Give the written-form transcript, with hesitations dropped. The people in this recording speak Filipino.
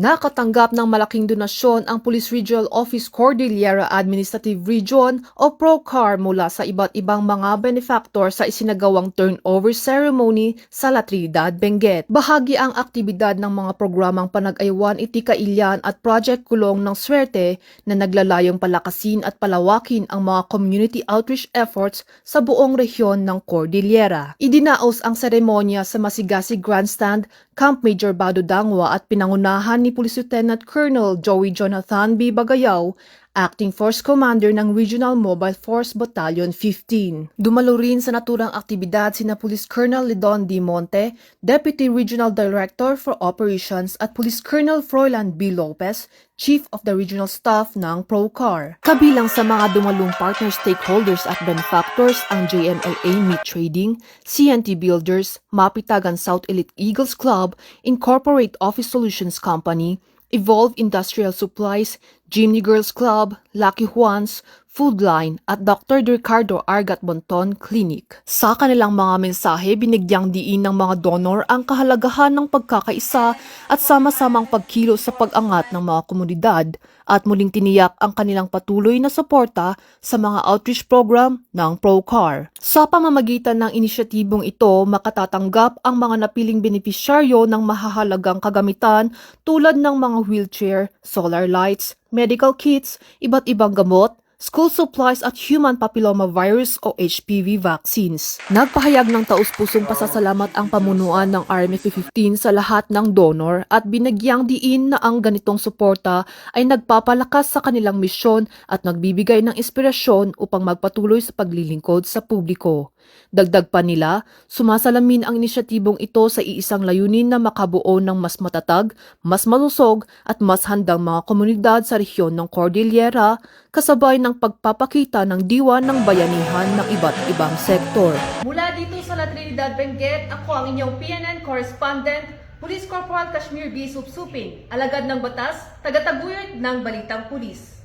Nakatanggap ng malaking donasyon ang Police Regional Office Cordillera Administrative Region o PROCAR mula sa iba't ibang mga benefactor sa isinagawang turnover ceremony sa La Trinidad, Benguet. Bahagi ang aktibidad ng mga programang Panag-aywan Itika Ilian at Project Kulong ng Swerte na naglalayong palakasin at palawakin ang mga community outreach efforts sa buong rehiyon ng Cordillera. Idinaos ang seremonya sa Masigasig Grandstand, Camp Major Bado Dangwa at pinangunahan ni Police Lieutenant Colonel Joey Jonathan B. Bagayaw, Acting Force Commander ng Regional Mobile Force Battalion 15. Dumalo rin sa naturang aktibidad sina Police Colonel Lidon D. Monte, Deputy Regional Director for Operations at Police Colonel Froilan B. Lopez, Chief of the Regional Staff ng PROCAR. Kabilang sa mga dumalong partner stakeholders at benefactors ang JMLA Meat Trading, CNT Builders, Mapitagan South Elite Eagles Club, Incorporate Office Solutions Company, Evolve Industrial Supplies, Jimny Girls Club, Lucky Juan's, Foodline at Dr. Ricardo Argat Bonton Clinic. Sa kanilang mga mensahe, binigyang diin ng mga donor ang kahalagahan ng pagkakaisa at sama-samang pagkilos sa pag-angat ng mga komunidad at muling tiniyak ang kanilang patuloy na suporta sa mga outreach program ng PROCAR. Sa pamamagitan ng inisyatibong ito, makatatanggap ang mga napiling benepisyaryo ng mahahalagang kagamitan tulad ng mga wheelchair, solar lights, medical kits, iba't ibang gamot, school supplies at human papillomavirus o HPV vaccines. Nagpahayag ng taus-pusong pasasalamat ang pamunuan ng RMF-15 sa lahat ng donor at binagyang diin na ang ganitong suporta ay nagpapalakas sa kanilang misyon at nagbibigay ng inspirasyon upang magpatuloy sa paglilingkod sa publiko. Dagdag pa nila, sumasalamin ang inisyatibong ito sa iisang layunin na makabuo ng mas matatag, mas malusog at mas handang mga komunidad sa rehiyon ng Cordillera kasabay ng pagpapakita ng diwa ng bayanihan ng iba't ibang sektor. Mula dito sa La Trinidad, Benguet, ako ang inyong PNN correspondent, Police Corporal Kashmir B. Supsupin, alagad ng batas, tagataguyod ng Balitang Pulis.